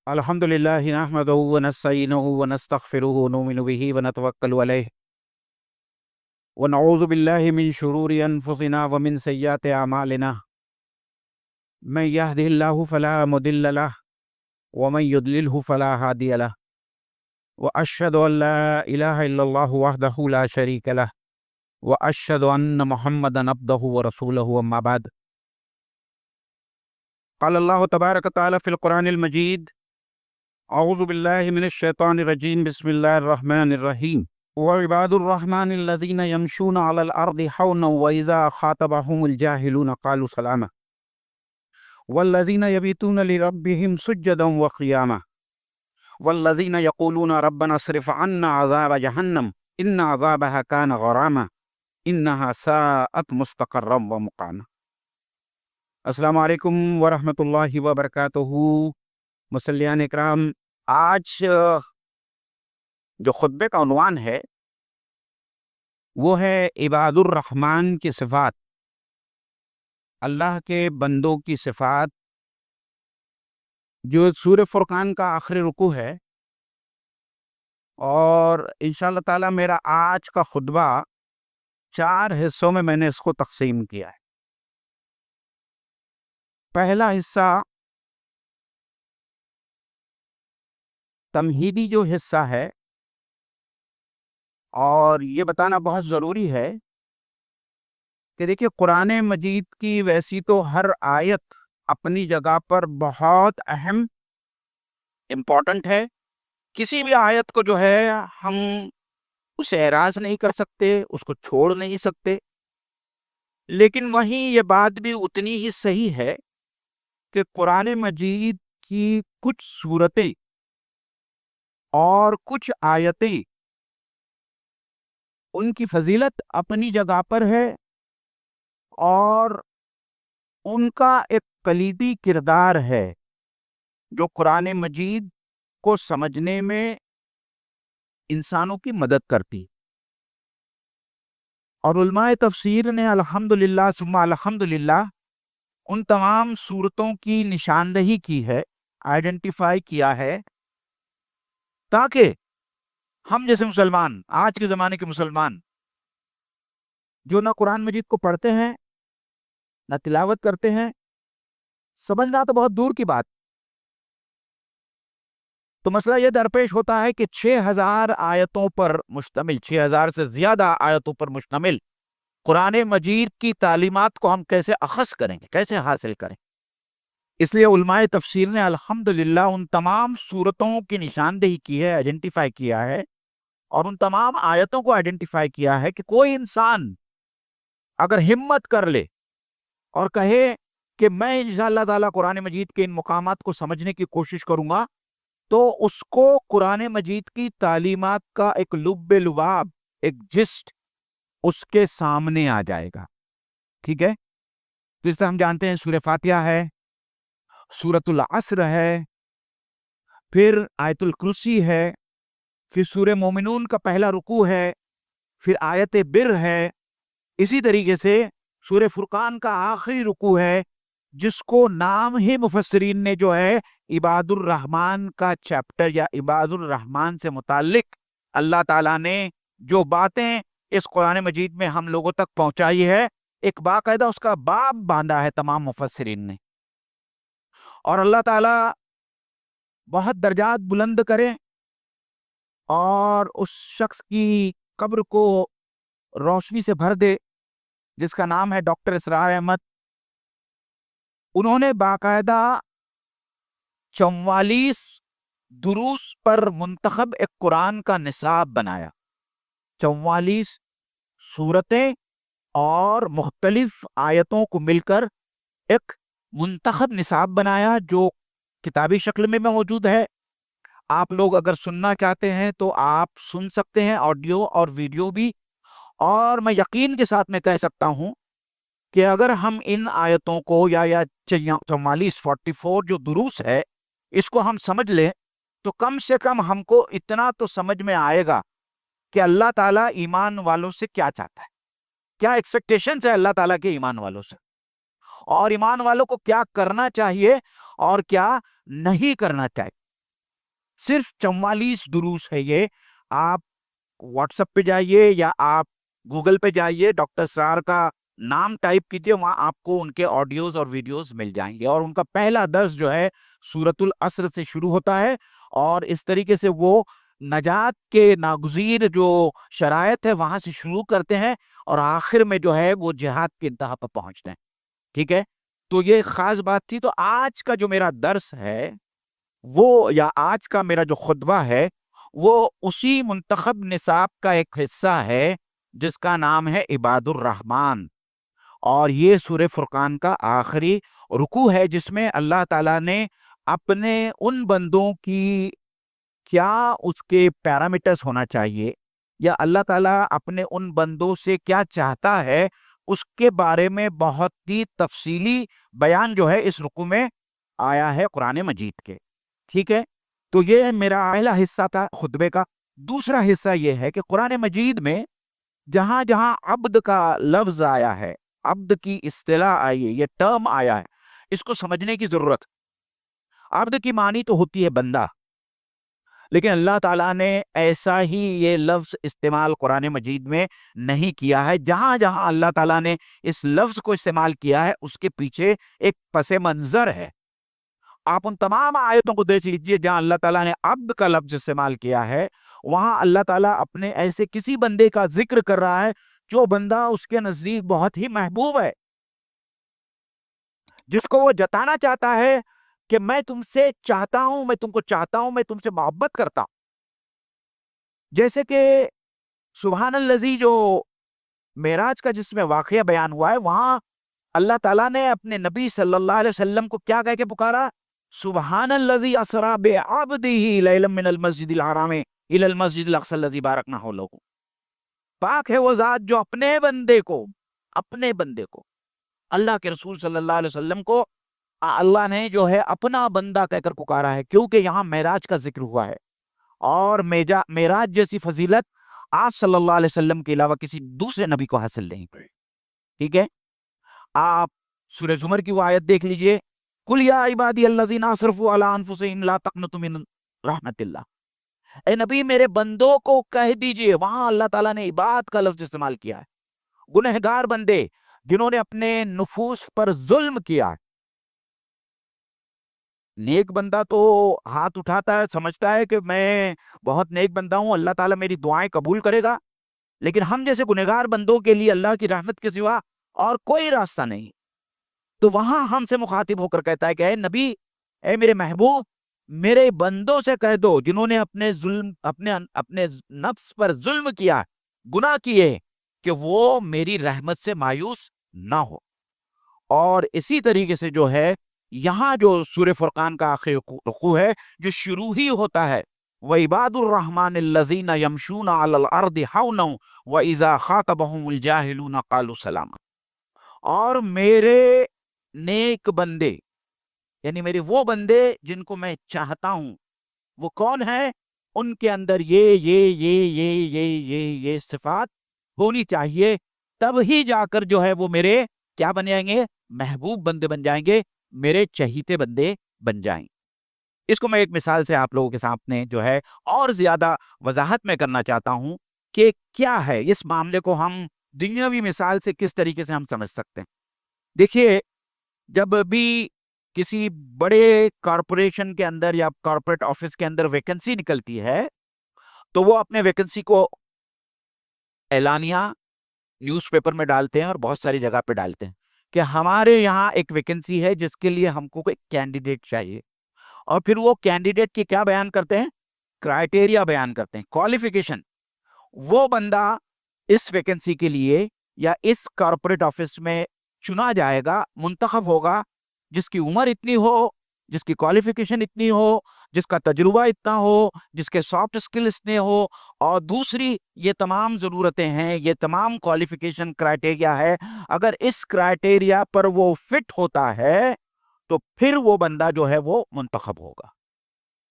الحمد للہ نحمده ونستعینه ونستغفره ونؤمن به ونتوکل علیہ ونعوذ باللہ من شرور انفسنا ومن سیئات اعمالنا من يهده الله فلا مضل له ومن يضلله فلا هادي له واشهد ان لا اله الا الله وحده لا شريك له واشهد ان محمدا عبده ورسوله اما بعد قال الله تبارک وتعالى في القرآن المجید اعوذ باللہ من الشیطان الرجیم بسم اللہ الرحمن الرحیم وعباد الرحمن الذین یمشون علی الارض حونا واذا خاطبهم الجاہلون قالوا سلاما والذین یبیتون لربهم سجدا وقیاما والذین یقولون ربنا اصرف عنا عذاب جہنم ان عذابها کان غراما انها ساءت مستقرا ومقاما۔ السلام علیکم ورحمۃ اللہ وبرکاتہ۔ مصلیان اکرام، آج جو خطبے کا عنوان ہے وہ ہے عباد الرحمن کی صفات، اللہ کے بندوں کی صفات، جو سورہ فرقان کا آخری رکوع ہے۔ اور انشاءاللہ تعالی میرا آج کا خطبہ 4 حصوں میں نے اس کو تقسیم کیا ہے۔ پہلا حصہ تمہیدی جو حصہ ہے، اور یہ بتانا بہت ضروری ہے کہ دیکھیے قرآن مجید کی ویسی تو ہر آیت اپنی جگہ پر بہت اہم امپورٹنٹ ہے، کسی بھی آیت کو جو ہے ہم اسے اعراض نہیں کر سکتے، اس کو چھوڑ نہیں سکتے، لیکن وہیں یہ بات بھی اتنی ہی صحیح ہے کہ قرآن مجید کی کچھ صورتیں اور کچھ آیتیں ان کی فضیلت اپنی جگہ پر ہے، اور ان کا ایک کلیدی کردار ہے جو قرآن مجید کو سمجھنے میں انسانوں کی مدد کرتی۔ اور علماء تفسیر نے الحمدللہ ثم الحمدللہ ان تمام صورتوں کی نشاندہی کی ہے، آئیڈینٹیفائی کیا ہے، تاکہ ہم جیسے مسلمان، آج کے زمانے کے مسلمان جو نہ قرآن مجید کو پڑھتے ہیں نہ تلاوت کرتے ہیں، سمجھنا تو بہت دور کی بات، تو مسئلہ یہ درپیش ہوتا ہے کہ 6000 آیتوں پر مشتمل، 6000 سے زیادہ آیتوں پر مشتمل قرآن مجید کی تعلیمات کو ہم کیسے اخذ کریں گے، کیسے حاصل کریں۔ اس لیے علماء تفسیر نے الحمدللہ ان تمام صورتوں کی نشاندہی کی ہے، آئیڈینٹیفائی کیا ہے، اور ان تمام آیتوں کو آئیڈینٹیفائی کیا ہے کہ کوئی انسان اگر ہمت کر لے اور کہے کہ میں انشاءاللہ تعالی قرآن مجید کے ان مقامات کو سمجھنے کی کوشش کروں گا، تو اس کو قرآن مجید کی تعلیمات کا ایک لب لباب، ایک جسٹ اس کے سامنے آ جائے گا، ٹھیک ہے۔ تو اس طرح ہم جانتے ہیں سورہ فاتحہ ہے، سورۃ العصر ہے، پھر آیت الکرسی ہے، پھر سورہ مومنون کا پہلا رکوع ہے، پھر آیت بر ہے، اسی طریقے سے سورہ فرقان کا آخری رکوع ہے، جس کو نام ہی مفسرین نے جو ہے عباد الرحمن کا چیپٹر یا عباد الرحمن سے متعلق اللہ تعالیٰ نے جو باتیں اس قرآن مجید میں ہم لوگوں تک پہنچائی ہے، ایک باقاعدہ اس کا باب باندھا ہے تمام مفسرین نے۔ اور اللہ تعالیٰ بہت درجات بلند کرے اور اس شخص کی قبر کو روشنی سے بھر دے جس کا نام ہے ڈاکٹر اسرار احمد۔ انہوں نے باقاعدہ 44 دروس پر منتخب ایک قرآن کا نصاب بنایا، 44 صورتیں اور مختلف آیتوں کو مل کر ایک منتخب نصاب بنایا جو کتابی شکل میں موجود ہے۔ آپ لوگ اگر سننا چاہتے ہیں تو آپ سن سکتے ہیں، آڈیو اور ویڈیو بھی، اور میں یقین کے ساتھ میں کہہ سکتا ہوں کہ اگر ہم ان آیتوں کو یا 44 جو دروس ہے اس کو ہم سمجھ لیں تو کم سے کم ہم کو اتنا تو سمجھ میں آئے گا کہ اللہ تعالیٰ ایمان والوں سے کیا چاہتا ہے، کیا ایکسپیکٹیشنز ہے اللہ تعالیٰ کے ایمان والوں سے، اور ایمان والوں کو کیا کرنا چاہیے اور کیا نہیں کرنا چاہیے۔ صرف 44 دروس ہے یہ. آپ واٹس ایپ پہ جائیے یا آپ گوگل پہ جائیے, ڈاکٹر اسرار کا نام ٹائپ کیجئے, وہاں آپ کو ان کے آڈیوز اور ویڈیوز مل جائیں گے. اور ان کا پہلا درس جو ہے سورۃ العصر سے شروع ہوتا ہے, اور اس طریقے سے وہ نجات کے ناگزیر جو شرائط ہے وہاں سے شروع کرتے ہیں, اور آخر میں جو ہے وہ جہاد کی انتہا پر پہنچتے ہیں. ٹھیک ہے, تو یہ خاص بات تھی. تو آج کا جو میرا درس ہے وہ, یا آج کا میرا جو خطبہ ہے وہ اسی منتخب نصاب کا ایک حصہ ہے جس کا نام ہے عباد الرحمن. اور یہ سورہ فرقان کا آخری رکوع ہے جس میں اللہ تعالیٰ نے اپنے ان بندوں کی کیا اس کے پیرامیٹرز ہونا چاہیے, یا اللہ تعالیٰ اپنے ان بندوں سے کیا چاہتا ہے, اس کے بارے میں بہت ہی تفصیلی بیان جو ہے اس رکوع میں آیا ہے قرآن مجید کے. ٹھیک ہے, تو یہ میرا پہلا حصہ تھا خطبے کا. دوسرا حصہ یہ ہے کہ قرآن مجید میں جہاں جہاں عبد کا لفظ آیا ہے, عبد کی اصطلاح آئی ہے, یہ ٹرم آیا ہے, اس کو سمجھنے کی ضرورت. عبد کی معنی تو ہوتی ہے بندہ, لیکن اللہ تعالیٰ نے ایسا ہی یہ لفظ استعمال قرآن مجید میں نہیں کیا ہے. جہاں جہاں اللہ تعالیٰ نے اس لفظ کو استعمال کیا ہے اس کے پیچھے ایک پس منظر ہے. آپ ان تمام آیتوں کو دیکھ لیجئے جہاں اللہ تعالیٰ نے عبد کا لفظ استعمال کیا ہے, وہاں اللہ تعالیٰ اپنے ایسے کسی بندے کا ذکر کر رہا ہے جو بندہ اس کے نزدیک بہت ہی محبوب ہے, جس کو وہ جتانا چاہتا ہے کہ میں تم سے چاہتا ہوں, میں تم کو چاہتا ہوں, میں تم سے محبت کرتا ہوں. جیسے کہ سبحان الذی جو معراج کا جس میں واقعہ بیان ہوا ہے, وہاں اللہ تعالیٰ نے اپنے نبی صلی اللہ علیہ وسلم کو کیا کہہ کے پکارا؟ سبحان الذی اسری بعبدہ لیلا من المسجد الحرام الی المسجد الاقصی الذی بارکنا حولہ. پاک ہے وہ ذات جو اپنے بندے کو اللہ کے رسول صلی اللہ علیہ وسلم کو اللہ نے جو ہے اپنا بندہ کہہ کر پکارا ہے, کیونکہ یہاں معراج کا ذکر ہوا ہے. اور معراج جیسی فضیلت آپ صلی اللہ علیہ وسلم کے علاوہ کسی دوسرے نبی کو حاصل نہیں پڑی. ٹھیک ہے, آپ سورہ زمر کی وہ آیت دیکھ لیجئے, قل یا عبادی الذین اسرفوا علی انفسہم لا تقنطوا من رحمت اللہ. اے نبی میرے بندوں کو کہہ دیجئے, وہاں اللہ تعالیٰ نے عباد کا لفظ استعمال کیا ہے. گنہگار بندے جنہوں نے اپنے نفوس پر ظلم کیا. نیک بندہ تو ہاتھ اٹھاتا ہے, سمجھتا ہے کہ میں بہت نیک بندہ ہوں, اللہ تعالیٰ میری دعائیں قبول کرے گا. لیکن ہم جیسے گنہگار بندوں کے لیے اللہ کی رحمت کے سوا اور کوئی راستہ نہیں. تو وہاں ہم سے مخاطب ہو کر کہتا ہے کہ اے نبی, اے میرے محبوب, میرے بندوں سے کہہ دو جنہوں نے اپنے نفس پر ظلم کیا, گناہ کیے, کہ وہ میری رحمت سے مایوس نہ ہو. اور اسی طریقے سے جو ہے یہاں جو سورہ فرقان کا آخری رکوع ہے جو شروع ہی ہوتا ہے وَعِبَادُ الرَّحْمَنِ الَّذِينَ يَمْشُونَ عَلَى الْأَرْضِ حَوْنًا وَإِذَا خَاطَبَهُمُ الْجَاهِلُونَ قَالُوا سَلَامًا. اور میرے نیک بندے, یعنی میرے وہ بندے جن کو میں چاہتا ہوں, وہ کون ہیں؟ ان کے اندر یہ صفات ہونی چاہیے, تب ہی جا کر جو ہے وہ میرے کیا بن جائیں گے؟ محبوب بندے بن جائیں گے, میرے چہیتے بندے بن جائیں. اس کو میں ایک مثال سے آپ لوگوں کے سامنے جو ہے اور زیادہ وضاحت میں کرنا چاہتا ہوں کہ کیا ہے اس معاملے کو ہم دنیاوی مثال سے کس طریقے سے ہم سمجھ سکتے ہیں. دیکھیے, جب بھی کسی بڑے کارپوریشن کے اندر یا کارپوریٹ آفس کے اندر ویکنسی نکلتی ہے تو وہ اپنے ویکنسی کو اعلانیہ نیوز پیپر میں ڈالتے ہیں اور بہت ساری جگہ پہ ڈالتے ہیں کہ ہمارے یہاں ایک ویکنسی ہے جس کے لیے ہم کو ایک کینڈیڈیٹ چاہیے. اور پھر وہ کینڈیڈیٹ کی کیا بیان کرتے ہیں؟ کرائٹیریا بیان کرتے ہیں, کوالیفیکیشن. وہ بندہ اس ویکنسی کے لیے یا اس کارپوریٹ آفس میں چنا جائے گا, منتخب ہوگا, جس کی عمر اتنی ہو, جس کی کوالیفیکیشن اتنی ہو, جس کا تجربہ اتنا ہو, جس کے سافٹ اسکل اتنے ہو, اور دوسری یہ تمام ضرورتیں ہیں, یہ تمام کوالیفیکیشن کرائٹیریا ہے. اگر اس کرائٹیریا پر وہ فٹ ہوتا ہے تو پھر وہ بندہ جو ہے وہ منتخب ہوگا.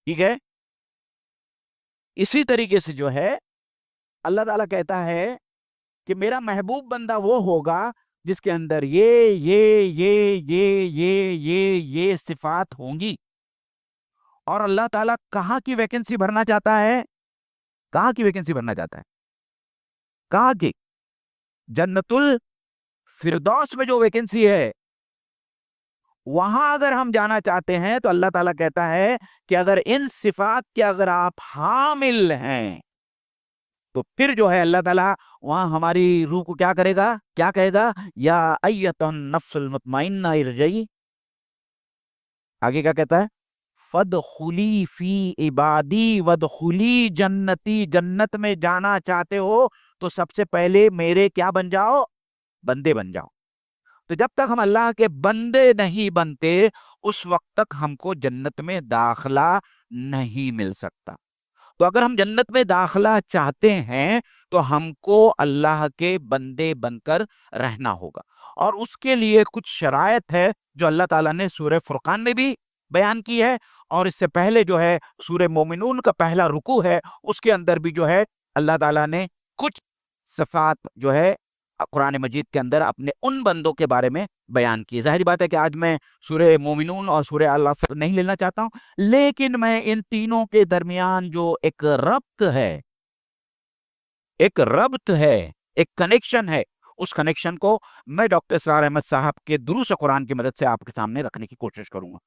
ٹھیک ہے, اسی طریقے سے جو ہے اللہ تعالیٰ کہتا ہے کہ میرا محبوب بندہ وہ ہوگا جس کے اندر یہ صفات ہوں گی. اور اللہ تعالیٰ کہاں کی ویکنسی بھرنا چاہتا ہے؟ کہاں کی ویکنسی بھرنا چاہتا ہے؟ کہاں کی؟ جنت الفردوس میں جو ویکنسی ہے وہاں اگر ہم جانا چاہتے ہیں تو اللہ تعالیٰ کہتا ہے کہ اگر ان صفات کے اگر آپ حامل ہیں تو پھر جو ہے اللہ تعالیٰ وہاں ہماری روح کو کیا کرے گا؟ کیا کہے گا؟ یا ایتھا النفس المطمئنہ ارجعی. آگے کیا کہتا ہے؟ فادخلی فی عبادی وادخلی جنتی. جنت میں جانا چاہتے ہو تو سب سے پہلے میرے کیا بن جاؤ؟ بندے بن جاؤ. تو جب تک ہم اللہ کے بندے نہیں بنتے اس وقت تک ہم کو جنت میں داخلہ نہیں مل سکتا. تو اگر ہم جنت میں داخلہ چاہتے ہیں تو ہم کو اللہ کے بندے بن کر رہنا ہوگا، اور اس کے لیے کچھ شرائط ہے جو اللہ تعالیٰ نے سورہ فرقان میں بھی بیان کی ہے، اور اس سے پہلے جو ہے سورہ مومنون کا پہلا رکوع ہے اس کے اندر بھی جو ہے اللہ تعالیٰ نے کچھ صفات جو ہے قرآن مجید کے اندر اپنے ان بندوں کے بارے میں بیان کی. ظاہری بات ہے کہ آج میں سورہ مومنون اور سورہ العصر نہیں لینا چاہتا ہوں، لیکن میں ان تینوں کے درمیان جو ایک ربط ہے، ایک کنیکشن ہے، اس کنیکشن کو میں ڈاکٹر اسرار احمد صاحب کے دروس قرآن کی مدد سے آپ کے سامنے رکھنے کی کوشش کروں گا.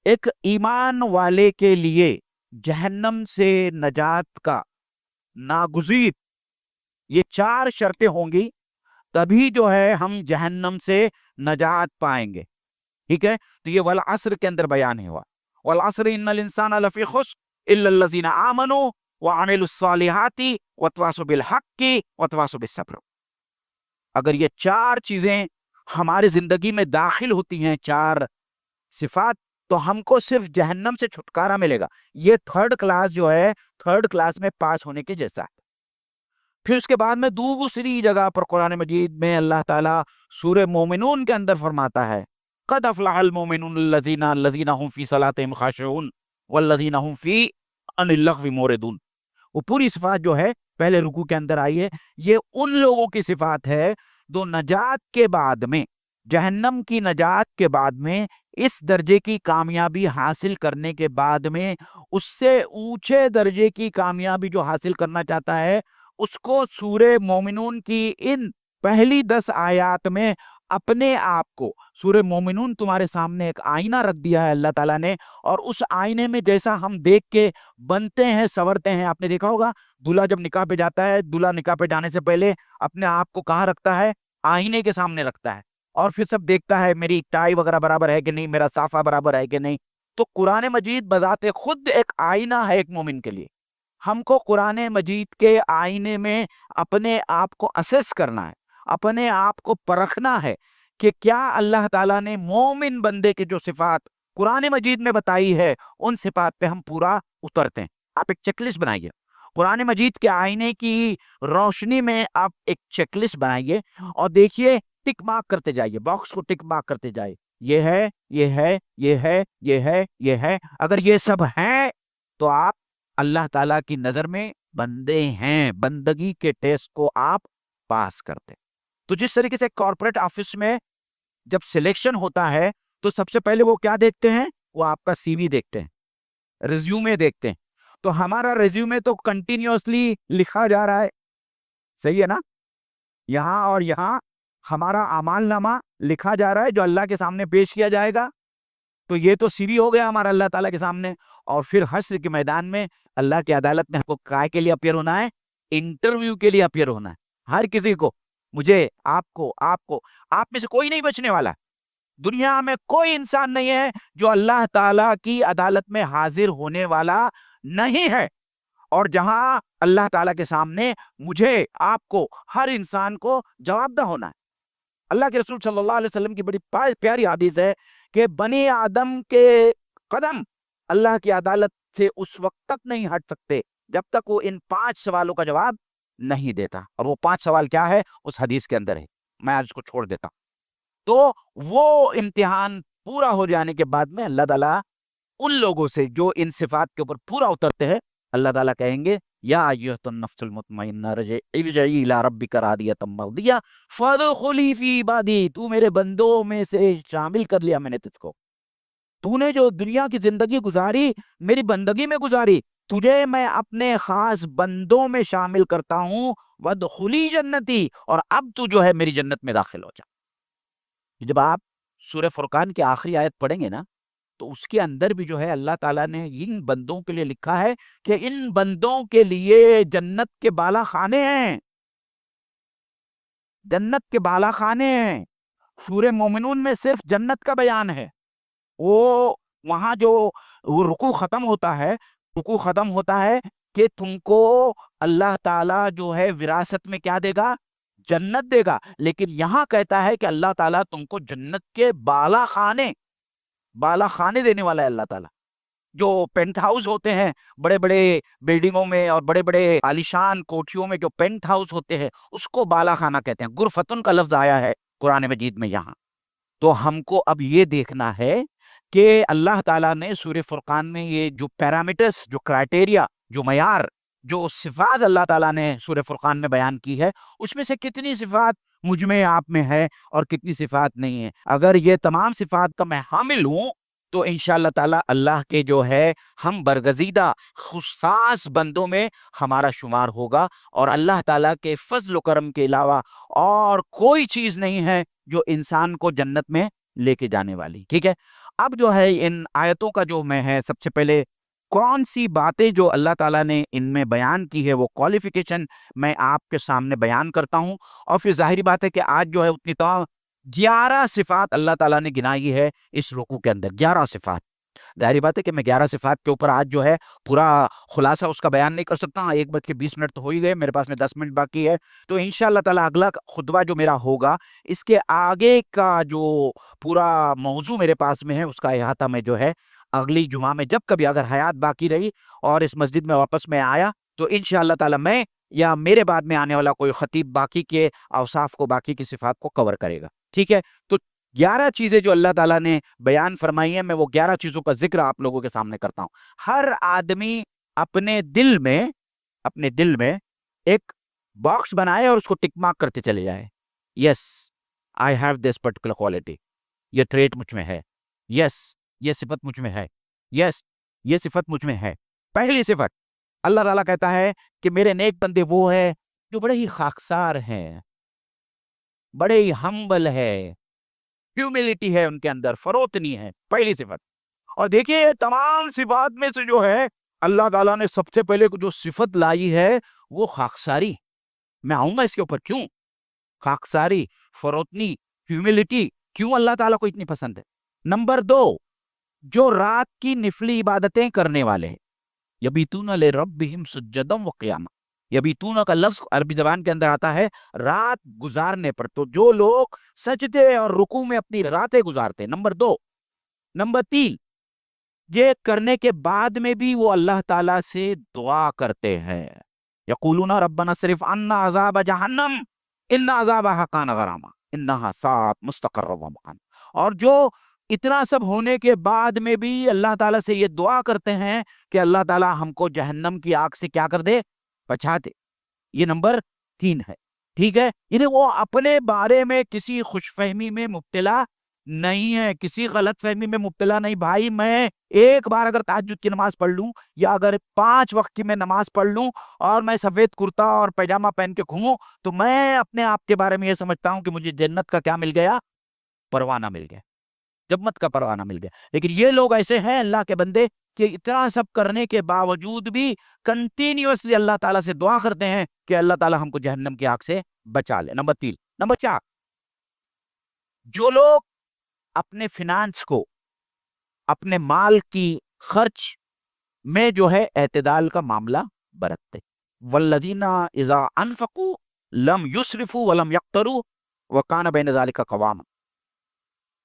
ایک ایمان والے کے لیے جہنم سے نجات کا ناگزیر یہ 4 شرطیں ہوں گی، تبھی جو ہے ہم جہنم سے نجات پائیں گے. ٹھیک ہے؟ تو یہ والعصر کے اندر بیان ہوا، والعصر ان الانسان لفی خسر الا الذین آمنوا وعملوا الصالحات وتواصوا بالحق وتواصوا بالصبر. اگر یہ 4 چیزیں ہماری زندگی میں داخل ہوتی ہیں، 4 صفات، تو ہم کو صرف جہنم سے چھٹکارا ملے گا. یہ 3rd کلاس جو ہے 3rd کلاس میں پاس ہونے کے جیسا ہے. پھر اس کے بعد میں دوسری جگہ پر قرآن مجید میں اللہ تعالیٰ سورہ مومنون کے اندر فرماتا ہے قد افلح المومنون الذین هم فی صلاتهم خاشعون والذین هم فی عن اللغو معرضون. وہ پوری صفات جو ہے پہلے رکوع کے اندر آئی ہے. یہ ان لوگوں کی صفات ہے جو نجات کے بعد میں، جہنم کی نجات کے بعد میں، اس درجے کی کامیابی حاصل کرنے کے بعد میں اس سے اونچے درجے کی کامیابی جو حاصل کرنا چاہتا ہے اس کو سورہ مومنون کی ان پہلی 10 آیات میں اپنے آپ کو، سورہ مومنون تمہارے سامنے ایک آئینہ رکھ دیا ہے اللہ تعالیٰ نے، اور اس آئینے میں جیسا ہم دیکھ کے بنتے ہیں سورتے ہیں. آپ نے دیکھا ہوگا دلہا جب نکاح پہ جاتا ہے، دلہا نکاح پہ جانے سے پہلے اپنے آپ کو کہاں رکھتا ہے؟ آئینے کے سامنے رکھتا ہے، اور پھر سب دیکھتا ہے میری ٹائی وغیرہ برابر ہے کہ نہیں، میرا صافہ برابر ہے کہ نہیں. تو قرآن مجید بذات خود ایک آئینہ ہے ایک مومن کے لیے. ہم کو قرآن مجید کے آئینے میں اپنے آپ کو اسیس کرنا ہے، اپنے آپ کو پرکھنا ہے کہ کیا اللہ تعالیٰ نے مومن بندے کی جو صفات قرآن مجید میں بتائی ہے ان صفات پہ ہم پورا اترتے ہیں. آپ ایک چیک لسٹ بنائیے، قرآن مجید کے آئینے کی روشنی میں آپ ایک چیک لسٹ بنائیے اور دیکھیے، ٹک مارک کرتے جائیے، باکس کو ٹک مارک کرتے جائیے. یہ ہے، یہ ہے، یہ ہے، یہ ہے، یہ ہے. اگر یہ سب ہیں تو آپ اللہ تعالیٰ کی نظر میں بندے ہیں، بندگی کے ٹیسٹ کو آپ پاس کرتے. تو جس طریقے سے کارپوریٹ آفس میں جب سلیکشن ہوتا ہے تو سب سے پہلے وہ کیا دیکھتے ہیں؟ وہ آپ کا سی وی دیکھتے ہیں، ریزیومے دیکھتے ہیں. تو ہمارا ریزیومے تو کنٹینیوسلی لکھا جا رہا ہے، صحیح ہے نا؟ یہاں اور یہاں ہمارا اعمال نامہ لکھا جا رہا ہے جو اللہ کے سامنے پیش کیا جائے گا. تو یہ تو سی وی ہو گیا ہمارا اللہ تعالیٰ کے سامنے. اور پھر حشر کے میدان میں اللہ کی عدالت میں ہم کو کائے کے لیے اپیئر ہونا ہے؟ انٹرویو کے لیے اپیئر ہونا ہے. ہر کسی کو، مجھے، آپ میں سے کوئی نہیں بچنے والا. دنیا میں کوئی انسان نہیں ہے جو اللہ تعالیٰ کی عدالت میں حاضر ہونے والا نہیں ہے. اور جہاں اللہ تعالیٰ کے سامنے مجھے، آپ کو، ہر انسان کو جواب دہ ہونا ہے. اللہ کے رسول صلی اللہ علیہ وسلم کی بڑی پیاری حدیث ہے کہ بنی آدم کے قدم اللہ کی عدالت سے اس وقت تک نہیں ہٹ سکتے جب تک وہ ان 5 سوالوں کا جواب نہیں دیتا. اور وہ 5 سوال کیا ہے اس حدیث کے اندر ہے، میں آج اس کو چھوڑ دیتا. تو وہ امتحان پورا ہو جانے کے بعد میں اللہ تعالیٰ ان لوگوں سے جو ان صفات کے اوپر پورا اترتے ہیں، اللہ تعالیٰ کہیں گے یا ایھا النفس المطمئنہ ارجعی الی ربک راضیۃ مرضیہ فادخلی فی عبادی. تو میرے بندوں میں سے شامل کر لیا میں نے تجھ کو. تو نے جو دنیا کی زندگی گزاری میری بندگی میں گزاری، تجھے میں اپنے خاص بندوں میں شامل کرتا ہوں، وادخلی جنتی، اور اب تو جو ہے میری جنت میں داخل ہو جا۔ جب آپ سورہ فرقان کی آخری آیت پڑھیں گے نا تو اس کے اندر بھی جو ہے اللہ تعالیٰ نے ان بندوں کے لیے لکھا ہے کہ ان بندوں کے لیے جنت کے بالا خانے ہیں، جنت کے بالا خانے ہیں۔ سورہ مومنون میں صرف جنت کا بیان ہے، وہ وہاں جو وہ رکوع ختم ہوتا ہے، رکوع ختم ہوتا ہے کہ تم کو اللہ تعالیٰ جو ہے وراثت میں کیا دے گا؟ جنت دے گا، لیکن یہاں کہتا ہے کہ اللہ تعالیٰ تم کو جنت کے بالا خانے دینے والا ہے۔ اللہ تعالیٰ جو پینٹ ہاؤس ہوتے ہیں بڑے بڑے بلڈنگوں میں اور بڑے بڑے عالیشان کوٹھیوں میں جو پینٹ ہاؤس ہوتے ہیں اس کو بالا خانہ کہتے ہیں۔ غرفتن کا لفظ آیا ہے قرآن مجید میں یہاں۔ تو ہم کو اب یہ دیکھنا ہے کہ اللہ تعالیٰ نے سورہ فرقان میں یہ جو پیرامیٹرز، جو کرائٹیریا، جو معیار، جو صفات اللہ تعالیٰ نے سورہ فرقان میں بیان کی ہے، اس میں سے کتنی صفات مجھ میں آپ میں ہے اور کتنی صفات نہیں ہے۔ اگر یہ تمام صفات کا میں حامل ہوں تو انشاءاللہ تعالیٰ اللہ کے جو ہے ہم برگزیدہ خصاص بندوں میں ہمارا شمار ہوگا، اور اللہ تعالیٰ کے فضل و کرم کے علاوہ اور کوئی چیز نہیں ہے جو انسان کو جنت میں لے کے جانے والی۔ ٹھیک ہے، اب جو ہے ان آیتوں کا جو میں ہے سب سے پہلے کون سی باتیں جو اللہ تعالیٰ نے ان میں بیان کی ہے وہ کوالیفیکیشن میں آپ کے سامنے بیان کرتا ہوں، اور پھر ظاہری بات ہے کہ آج جو ہے اتنی 11 صفات اللہ تعالیٰ نے گنائی ہے اس رکوع کے اندر، 11 صفات۔ ظاہری بات ہے کہ میں 11 صفات کے اوپر آج جو ہے پورا خلاصہ اس کا بیان نہیں کر سکتا ہوں۔ 1:20 تو ہو ہی گئے، میرے پاس میں 10 منٹ باقی ہے، تو انشاءاللہ تعالیٰ اگلا خطبہ جو میرا ہوگا اس کے آگے کا جو پورا موضوع میرے پاس میں ہے اس کا احاطہ میں جو ہے اگلی جمعہ میں جب کبھی اگر حیات باقی رہی اور اس مسجد میں واپس میں آیا تو انشاءاللہ تعالیٰ میں یا میرے بعد میں آنے والا کوئی خطیب باقی کے اوصاف کو، باقی کی صفات کو کور کرے گا۔ ٹھیک ہے، تو 11 چیزیں جو اللہ تعالیٰ نے بیان فرمائی ہیں، میں وہ 11 چیزوں کا ذکر آپ لوگوں کے سامنے کرتا ہوں۔ ہر آدمی اپنے دل میں ایک باکس بنائے اور اس کو ٹک مارک کرتے چلے جائے۔ Yes I have this particular quality, یہ ٹریٹ مجھ میں ہے، یس یہ صفت مجھ میں ہے، یس یہ صفت مجھ میں ہے۔ پہلی صفت اللہ تعالیٰ کہتا ہے کہ میرے نیک بندے وہ ہیں جو بڑے ہی خاکسار ہیں، بڑے ہی ہمبل ہے، ہیوملٹی ہے ان کے اندر، فروتنی ہے، پہلی صفت۔ اور دیکھیے تمام صفات میں سے جو ہے اللہ تعالیٰ نے سب سے پہلے جو صفت لائی ہے وہ خاکساری۔ میں آؤں گا اس کے اوپر، کیوں خاکساری، فروتنی، ہیوملٹی کیوں اللہ تعالیٰ کو اتنی پسند ہے۔ نمبر 2، جو رات کی نفلی عبادتیں کرنے والے ہیں، یبیتون لربہم سجدا وقیاما۔ یبیتون کا لفظ عربی زبان کے اندر آتا ہے رات گزارنے پر، تو جو لوگ سجدے اور رکوع میں اپنی راتیں گزارتے ہیں۔ نمبر 2۔ نمبر 3، یہ کرنے کے بعد میں بھی وہ اللہ تعالیٰ سے دعا کرتے ہیں، یقولون ربنا صرف عنا عذاب جہنم ان عذابها کان غراما انہا ساءت مستقرا ومقاما۔ اور جو اتنا سب ہونے کے بعد میں بھی اللہ تعالیٰ سے یہ دعا کرتے ہیں کہ اللہ تعالیٰ ہم کو جہنم کی آگ سے کیا کر دے، بچا دے۔ یہ نمبر 3 ہے۔ ٹھیک ہے، یعنی وہ اپنے بارے میں کسی خوش فہمی میں مبتلا نہیں ہے، کسی غلط فہمی میں مبتلا نہیں۔ بھائی میں ایک بار اگر تہجد کی نماز پڑھ لوں یا اگر 5 وقت کی میں نماز پڑھ لوں اور میں سفید کرتا اور پیجامہ پہن کے گھوموں تو میں اپنے آپ کے بارے میں یہ سمجھتا ہوں کہ مجھے جنت کا کیا مل گیا، پروانہ مل گیا، جنت کا پروانہ مل گیا۔ لیکن یہ لوگ ایسے ہیں اللہ کے بندے کہ اتنا سب کرنے کے باوجود بھی کنٹینیوسلی اللہ تعالیٰ سے دعا کرتے ہیں کہ اللہ تعالیٰ ہم کو جہنم کی آگ سے بچا لے۔ نمبر 3۔ نمبر 4، جو لوگ اپنے فنانس کو، اپنے مال کی خرچ میں جو ہے اعتدال کا معاملہ برتتے، والذین اذا انفقوا لم یسرفوا ولم یقتروا وکان بین ذلک قواما۔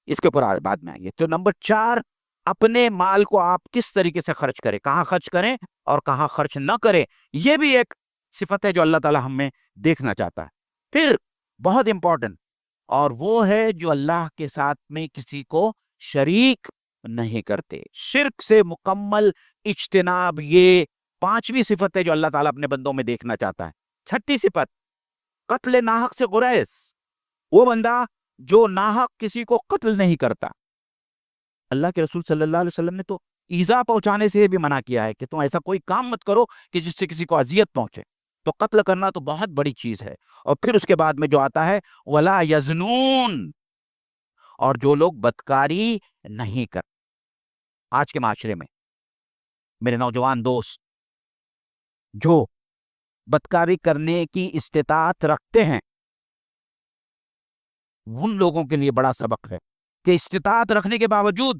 اس کے اوپر بعد میں آئیے۔ تو نمبر 4، اپنے مال کو آپ کس طریقے سے خرچ کریں، کہاں خرچ کریں اور کہاں خرچ نہ کریں، یہ بھی ایک صفت ہے جو اللہ تعالیٰ ہم میں دیکھنا چاہتا ہے۔ پھر بہت امپورٹنٹ، اور وہ ہے جو اللہ کے ساتھ میں کسی کو شریک نہیں کرتے، شرک سے مکمل اجتناب، یہ 5ویں صفت ہے جو اللہ تعالیٰ اپنے بندوں میں دیکھنا چاہتا ہے۔ 6ٹھی صفت، قتل ناحق سے گریز، وہ بندہ جو ناحق کسی کو قتل نہیں کرتا، اللہ کے رسول صلی اللہ علیہ وسلم نے تو ایذا پہنچانے سے بھی منع کیا ہے کہ تم ایسا کوئی کام مت کرو کہ جس سے کسی کو اذیت پہنچے. تو قتل کرنا تو بہت بڑی چیز ہے. اور پھر اس کے بعد میں جو آتا ہے ولا یزنون، اور جو لوگ بدکاری نہیں کر. آج کے معاشرے میں میرے نوجوان دوست جو بدکاری کرنے کی استطاعت رکھتے ہیں، ان لوگوں کے لیے بڑا سبق ہے کہ استطاعت رکھنے کے باوجود،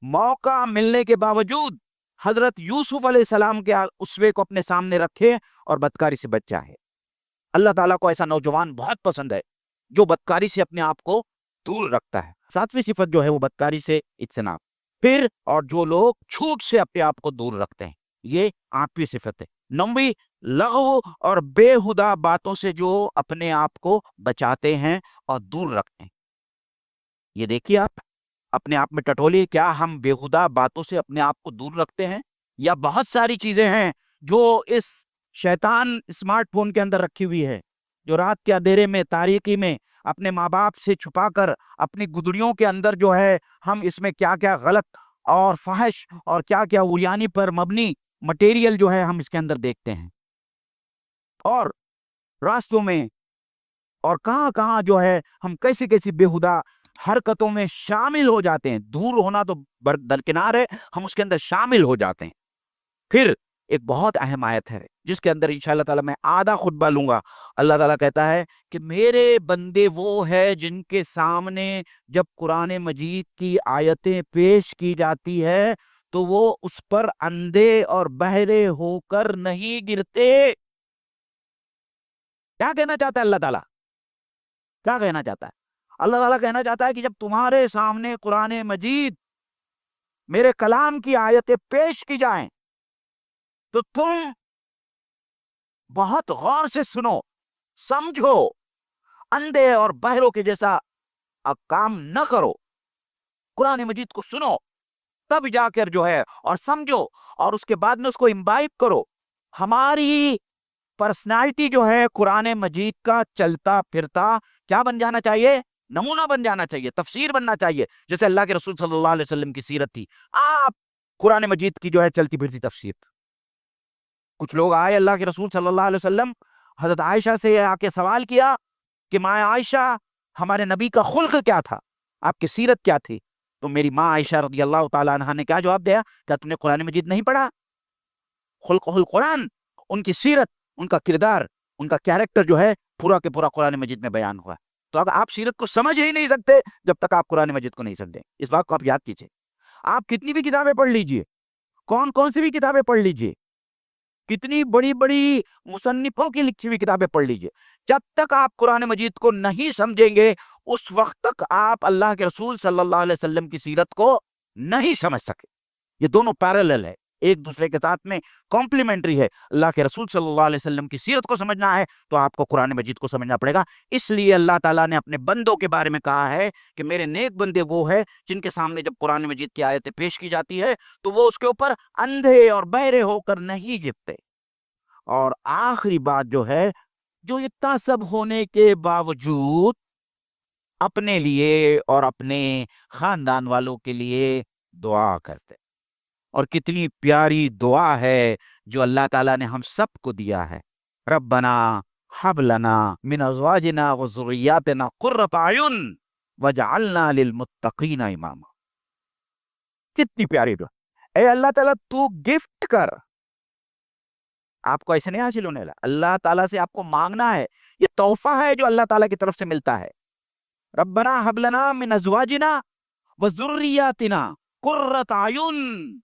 موقع ملنے کے باوجود حضرت یوسف علیہ السلام کے اسوے کو اپنے سامنے رکھے اور بدکاری سے بچ جائے. اللہ تعالیٰ کو ایسا نوجوان بہت پسند ہے جو بدکاری سے اپنے آپ کو دور رکھتا ہے. 7ویں صفت جو ہے وہ بدکاری سے اجتناب. پھر اور جو لوگ جھوٹ سے اپنے آپ کو دور رکھتے ہیں، یہ 8ویں صفت ہے. 9ویں لغو اور بے ہدہ باتوں سے جو اپنے آپ کو بچاتے ہیں اور دور رکھتے ہیں. یہ دیکھیے آپ اپنے آپ میں ٹٹولیے، کیا ہم بے ہدہ باتوں سے اپنے آپ کو دور رکھتے ہیں؟ یا بہت ساری چیزیں ہیں جو اس شیطان اسمارٹ فون کے اندر رکھی ہوئی ہے، جو رات کے اندھیرے میں، تاریکی میں اپنے ماں باپ سے چھپا کر اپنی گدڑیوں کے اندر جو ہے ہم اس میں کیا کیا غلط اور فحش اور کیا کیا اوریانی پر مبنی مٹیریل جو ہے ہم اس کے اندر دیکھتے ہیں. اور راستوں میں اور کہاں کہاں جو ہے ہم کیسی کیسی بےہدہ حرکتوں میں شامل ہو جاتے ہیں. دور ہونا تو درکنار ہے، ہم اس کے اندر شامل ہو جاتے ہیں. پھر ایک بہت اہم آیت ہے جس کے اندر انشاءاللہ تعالیٰ میں آدھا خطبہ لوں گا. اللہ تعالیٰ کہتا ہے کہ میرے بندے وہ ہے جن کے سامنے جب قرآن مجید کی آیتیں پیش کی جاتی ہے تو وہ اس پر اندھے اور بہرے ہو کر نہیں گرتے. کیا کہنا چاہتا ہے اللہ تعالیٰ؟ کیا کہنا چاہتا ہے اللہ تعالیٰ؟ کہنا چاہتا ہے کہ جب تمہارے سامنے قرآن مجید، میرے کلام کی آیتیں پیش کی جائیں تو تم بہت غور سے سنو، سمجھو، اندھے اور بہروں کے جیسا کام نہ کرو. قرآن مجید کو سنو، تب جا کر جو ہے اور سمجھو، اور اس کے بعد میں اس کو امبائب کرو. ہماری پرسنالٹی جو ہے قرآن مجید کا چلتا پھرتا کیا بن جانا چاہیے؟ نمونہ بن جانا چاہیے، تفسیر بننا چاہیے. جیسے اللہ کے رسول صلی اللہ علیہ وسلم کی سیرت تھی، آپ قرآن مجید کی جو ہے چلتی پھرتی تفسیر. کچھ لوگ آئے اللہ کے رسول صلی اللہ علیہ وسلم، حضرت عائشہ سے آ کے سوال کیا کہ ماں عائشہ، ہمارے نبی کا خلق کیا تھا، آپ کی سیرت کیا تھی؟ تو میری ماں عائشہ رضی اللہ تعالیٰ عنہ نے کیا جواب دیا؟ کیا تم نے قرآن مجید نہیں پڑھا؟ خلق القرآن، ان کی سیرت، ان کا کردار، ان کا کیریکٹر جو ہے پورا کے پورا قرآن مجید میں بیان ہوا. تو اگر آپ سیرت کو سمجھ ہی نہیں سکتے جب تک آپ قرآن مجید کو نہیں سمجھیں. اس بات کو آپ یاد کیجئے. آپ کتنی بھی کتابیں پڑھ لیجئے، کون کون سی بھی کتابیں پڑھ لیجئے، کتنی بڑی بڑی مصنفوں کی لکھی ہوئی کتابیں پڑھ لیجئے، جب تک آپ قرآن مجید کو نہیں سمجھیں گے اس وقت تک آپ اللہ کے رسول صلی اللہ علیہ وسلم کی سیرت کو نہیں سمجھ سکے. یہ دونوں پیرالل ہے، ایک دوسرے کے ساتھ میں کمپلیمنٹری ہے. اللہ کے رسول صلی اللہ علیہ وسلم کی سیرت کو سمجھنا ہے تو آپ کو قرآن مجید کو سمجھنا پڑے گا. اس لیے اللہ تعالیٰ نے اپنے بندوں کے بارے میں کہا ہے کہ میرے نیک بندے وہ ہے جن کے سامنے جب قرآن مجید کی آیتیں پیش کی جاتی ہے تو وہ اس کے اوپر اندھے اور بہرے ہو کر نہیں گرتے. اور آخری بات جو ہے، جو اتنا سب ہونے کے باوجود اپنے لیے اور اپنے خاندان والوں کے لیے دعا کرتے. اور کتنی پیاری دعا ہے جو اللہ تعالیٰ نے ہم سب کو دیا ہے. ربنا حب لنا من ازواجنا و ذریاتنا قرۃ اعین وجعلنا للمتقین اماما. کتنی پیاری دعا. اے اللہ تعالیٰ تو گفٹ کر. آپ کو ایسے نہیں حاصل ہونے لگا، اللہ تعالیٰ سے آپ کو مانگنا ہے. یہ تحفہ ہے جو اللہ تعالیٰ کی طرف سے ملتا ہے. ربنا حب لنا من ازواجنا و ذریاتنا قرۃ اعین،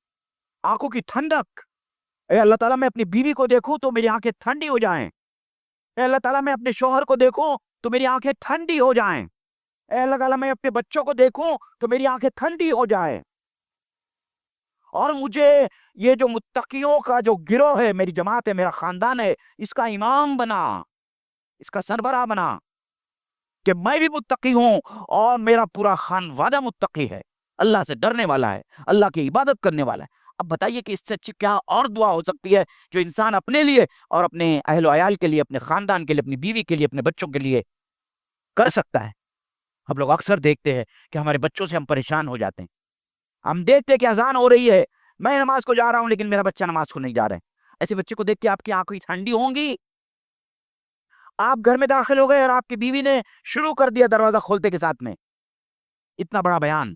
آنکھوں کی ٹھنڈک. اے اللہ تعالیٰ میں اپنی بیوی کو دیکھوں تو میری آنکھیں ٹھنڈی ہو جائیں. اے اللہ تعالیٰ میں اپنے شوہر کو دیکھوں تو میری آنکھیں ٹھنڈی ہو جائیں. اے اللہ تعالیٰ میں اپنے بچوں کو دیکھوں تو میری آنکھیں ٹھنڈی ہو جائیں. اور مجھے یہ جو متقیوں کا جو گروہ ہے، میری جماعت ہے، میرا خاندان ہے، اس کا امام بنا، اس کا سربراہ بنا، کہ میں بھی متقی ہوں اور میرا پورا خاندان متقی ہے، اللہ سے ڈرنے والا ہے، اللہ کی عبادت کرنے والا ہے. اب بتائیے کہ اس سے اچھی کیا اور دعا ہو سکتی ہے جو انسان اپنے لیے اور اپنے اہل و عیال کے لیے، اپنے خاندان کے لیے، اپنی بیوی کے لیے، اپنے بچوں کے لیے کر سکتا ہے. ہم لوگ اکثر دیکھتے ہیں کہ ہمارے بچوں سے ہم پریشان ہو جاتے ہیں. ہم دیکھتے کہ اذان ہو رہی ہے، میں نماز کو جا رہا ہوں لیکن میرا بچہ نماز کو نہیں جا رہا ہے. ایسے بچے کو دیکھ کے آپ کی آنکھیں ٹھنڈی ہوں گی؟ آپ گھر میں داخل ہو گئے اور آپ کی بیوی نے شروع کر دیا دروازہ کھولتے کے ساتھ میں اتنا بڑا بیان،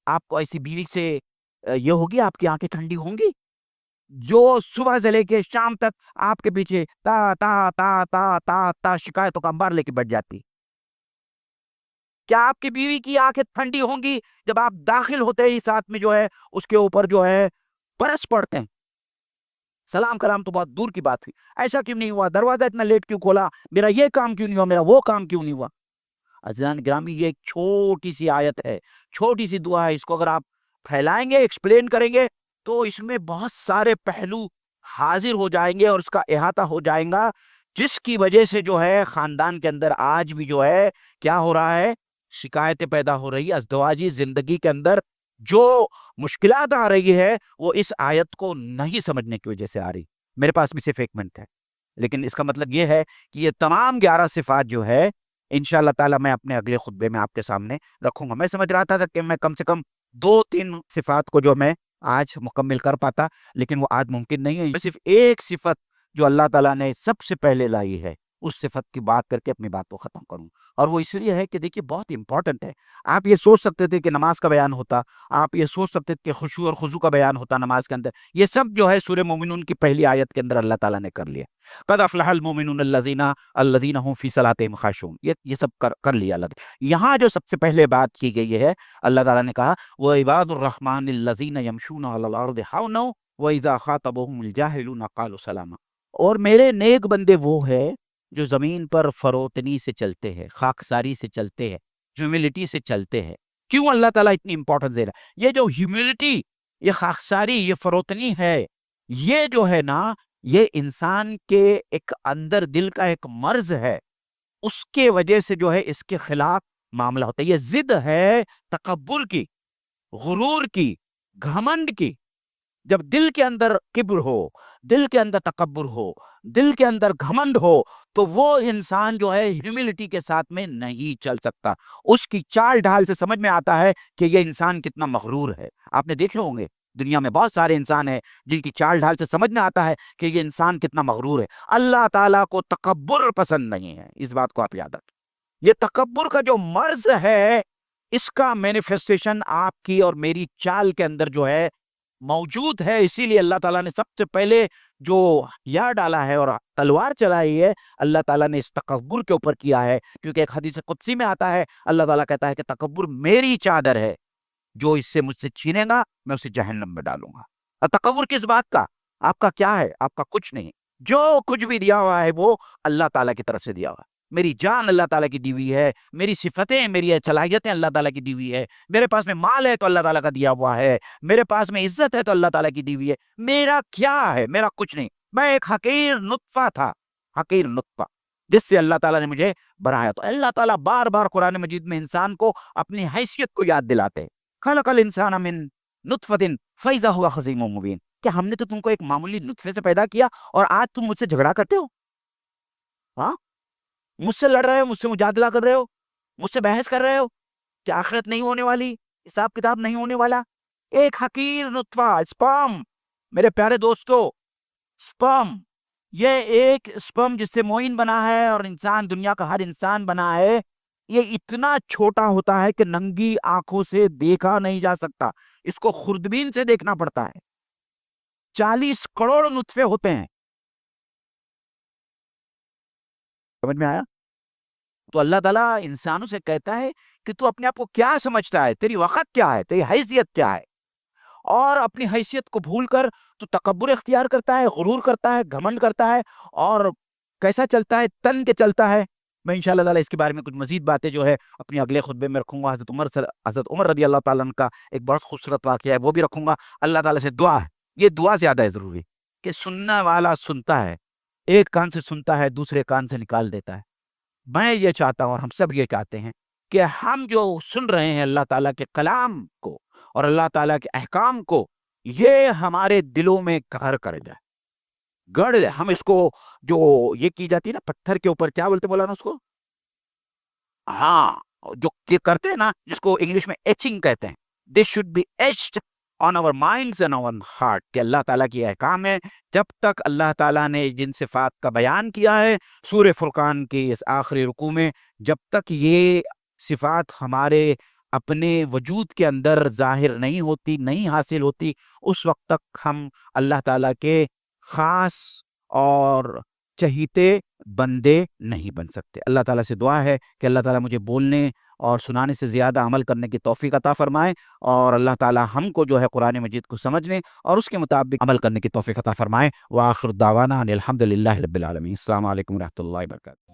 آپ کو ایسی بیوی سے یہ ہوگی؟ آپ کی آنکھیں ٹھنڈی ہوں گی جو صبح سے لے کے شام تک آپ کے پیچھے تا تا تا تا تا تا شکایتوں کا انبار لے کے بیٹھ جاتی؟ کیا آپ کی بیوی کی آنکھیں ٹھنڈی ہوں گی جب آپ داخل ہوتے ہی ساتھ میں جو ہے اس کے اوپر جو ہے برس پڑتے ہیں؟ سلام کرام تو بہت دور کی بات تھی. ایسا کیوں نہیں ہوا؟ دروازہ اتنا لیٹ کیوں کھولا؟ میرا یہ کام کیوں نہیں ہوا؟ میرا وہ کام کیوں نہیں ہوا؟ عزیزان گرامی، یہ ایک چھوٹی سی آیت ہے، چھوٹی سی دعا ہے. اس کو اگر آپ پھیلائیں گے، ایکسپلین کریں گے تو اس میں بہت سارے پہلو حاضر ہو جائیں گے اور اس کا احاطہ ہو جائیں گا، جس کی وجہ سے جو ہے خاندان کے اندر آج بھی جو ہے کیا ہو رہا ہے؟ شکایتیں پیدا ہو رہی ہے. ازدواجی زندگی کے اندر جو مشکلات آ رہی ہے وہ اس آیت کو نہیں سمجھنے کی وجہ سے آ رہی. میرے پاس بھی صرف 1 منٹ ہے، لیکن اس کا مطلب یہ ہے کہ یہ تمام 11 صفات جو ہے انشاءاللہ تعالی میں اپنے اگلے خطبے میں آپ کے سامنے رکھوں گا. میں سمجھ رہا تھا کہ میں کم سے کم 2-3 صفات کو جو میں آج مکمل کر پاتا، لیکن وہ آج ممکن نہیں ہے. صرف ایک صفت جو اللہ تعالیٰ نے سب سے پہلے لائی ہے اس صفت کی بات کر کے اپنی بات کو ختم کروں. اور وہ اس لیے ہے کہ دیکھیے بہت امپورٹنٹ ہے. آپ یہ سوچ سکتے تھے کہ نماز کا بیان ہوتا، آپ یہ سوچ سکتے تھے کہ خشوع اور خضوع کا بیان ہوتا نماز کے اندر. یہ سب جو ہے سورہ مومنون کی پہلی آیت کے اندر اللہ تعالیٰ نے کر لیا. قد افلح المؤمنون الذین هم فی صلاتهم خاشعون، یہ سب کر لیا اللہ تعالیٰ. یہاں جو سب سے پہلے بات کی گئی ہے، اللہ تعالیٰ نے کہا وعباد الرحمن الذین یمشون علی الارض حونا واذا خاطبهم الجاہلون قالوا سلاما. اور میرے نیک بندے وہ ہے جو زمین پر فروتنی سے چلتے ہیں، خاکساری سے چلتے ہیں، ہیوملٹی سے چلتے ہیں. کیوں اللہ تعالیٰ اتنی امپورٹنس دے رہا ہے؟ یہ جو ہیوملٹی، یہ خاکساری، یہ فروتنی ہے، یہ جو ہے نا، یہ انسان کے ایک اندر دل کا ایک مرض ہے. اس کے وجہ سے جو ہے اس کے خلاف معاملہ ہوتا ہے. یہ ضد ہے تکبر کی، غرور کی، گھمنڈ کی. جب دل کے اندر کبر ہو، دل کے اندر تکبر ہو، دل کے اندر گھمنڈ ہو، تو وہ انسان جو ہے ہیوملٹی کے ساتھ میں نہیں چل سکتا. اس کی چال ڈھال سے سمجھ میں آتا ہے کہ یہ انسان کتنا مغرور ہے. آپ نے دیکھے ہوں گے دنیا میں بہت سارے انسان ہیں جن کی چال ڈھال سے سمجھ میں آتا ہے کہ یہ انسان کتنا مغرور ہے. اللہ تعالیٰ کو تکبر پسند نہیں ہے، اس بات کو آپ یاد رکھیں. یہ تکبر کا جو مرض ہے، اس کا مینیفیسٹیشن آپ کی اور میری چال کے اندر جو ہے موجود ہے. اسی لیے اللہ تعالیٰ نے سب سے پہلے جو ہتھیار ڈالا ہے اور تلوار چلائی ہے، اللہ تعالیٰ نے اس تکبر کے اوپر کیا ہے. کیونکہ ایک حدیث قدسی میں آتا ہے، اللہ تعالیٰ کہتا ہے کہ تکبر میری چادر ہے، جو اس سے مجھ سے چھینے گا میں اسے جہنم میں ڈالوں گا. اور تکبر کس بات کا؟ آپ کا کیا ہے؟ آپ کا کچھ نہیں. جو کچھ بھی دیا ہوا ہے وہ اللہ تعالیٰ کی طرف سے دیا ہوا ہے. میری جان اللہ تعالیٰ کی دی ہوئی ہے، میری صفتیں، میری صلاحیتیں اللہ تعالیٰ کی دی ہوئی ہے. میرے پاس میں مال ہے تو اللہ تعالیٰ کا دیا ہوا ہے. میرے پاس میں عزت ہے تو اللہ تعالیٰ کی دی ہوئی ہے. میرا کیا ہے؟ میرا کچھ نہیں. میں ایک حقیر نطفہ تھا، حقیر نطفہ، جس سے اللہ تعالیٰ نے مجھے بنایا. تو اللہ تعالیٰ بار بار قرآن مجید میں انسان کو اپنی حیثیت کو یاد دلاتے. خلق الانسان من نطفۃ فاذا هو خصیم مبین. کہ ہم نے تو تم کو ایک معمولی نطفے سے پیدا کیا اور آج تم مجھ سے جھگڑا کرتے ہو؟ ہاں، مجھ سے لڑ رہے ہو، مجھ سے مجادلہ کر رہے ہو، مجھ سے بحث کر رہے ہو کہ آخرت نہیں ہونے والی، حساب کتاب نہیں ہونے والا. ایک حقیر نطفہ، سپرم. میرے پیارے دوستو، سپرم، یہ ایک سپرم جس سے موئن بنا ہے اور انسان، دنیا کا ہر انسان بنا ہے، یہ اتنا چھوٹا ہوتا ہے کہ ننگی آنکھوں سے دیکھا نہیں جا سکتا. اس کو خوردبین سے دیکھنا پڑتا ہے. 40 کروڑ نطفے ہوتے ہیں. سمجھ میں آیا؟ تو اللہ تعالیٰ انسانوں سے کہتا ہے کہ تو اپنے آپ کو کیا سمجھتا ہے، تیری وقت کیا ہے، تیری حیثیت کیا ہے. اور اپنی حیثیت کو بھول کر تو تکبر اختیار کرتا ہے، غرور کرتا ہے، گھمنڈ کرتا ہے. اور کیسا چلتا ہے؟ تن کے چلتا ہے. میں انشاءاللہ تعالیٰ اس کے بارے میں کچھ مزید باتیں جو ہے اپنی اگلے خطبے میں رکھوں گا. حضرت عمر رضی اللہ تعالیٰ عنہ کا ایک بہت خوبصورت واقعہ ہے، وہ بھی رکھوں گا. اللہ تعالیٰ سے دعا ہے، یہ دعا زیادہ ہے ضروری، کہ سننے والا سنتا ہے، ایک کان سے سنتا ہے دوسرے کان سے نکال دیتا ہے. میں یہ چاہتا ہوں اور ہم سب یہ چاہتے ہیں کہ ہم جو سن رہے ہیں اللہ تعالیٰ کے کلام کو اور اللہ تعالیٰ کے احکام کو، یہ ہمارے دلوں میں گھر کر جائے، گڑ جائے. ہم اس کو، جو یہ کی جاتی ہے نا پتھر کے اوپر، کیا بولتے مولانا اس کو؟ ہاں، جو کرتے ہیں نا، جس کو انگلش میں ایچنگ کہتے ہیں. This should be etched on our minds and our heart کہ اللہ تعالیٰ کی احکام ہے. جب تک اللہ تعالیٰ نے جن صفات کا بیان کیا ہے سورہ فرقان کی اس آخری رکوع میں، جب تک یہ صفات ہمارے اپنے وجود کے اندر ظاہر نہیں ہوتی، نہیں حاصل ہوتی، اس وقت تک ہم اللہ تعالیٰ کے خاص اور چہیتے بندے نہیں بن سکتے. اللہ تعالیٰ سے دعا ہے کہ اللہ تعالیٰ مجھے بولنے اور سنانے سے زیادہ عمل کرنے کی توفیق عطا فرمائے، اور اللہ تعالیٰ ہم کو جو ہے قرآن مجید کو سمجھنے اور اس کے مطابق عمل کرنے کی توفیق عطا فرمائے. وآخر دعوانا ان الحمد للہ رب العالمین. السلام علیکم ورحمۃ اللہ وبرکاتہ.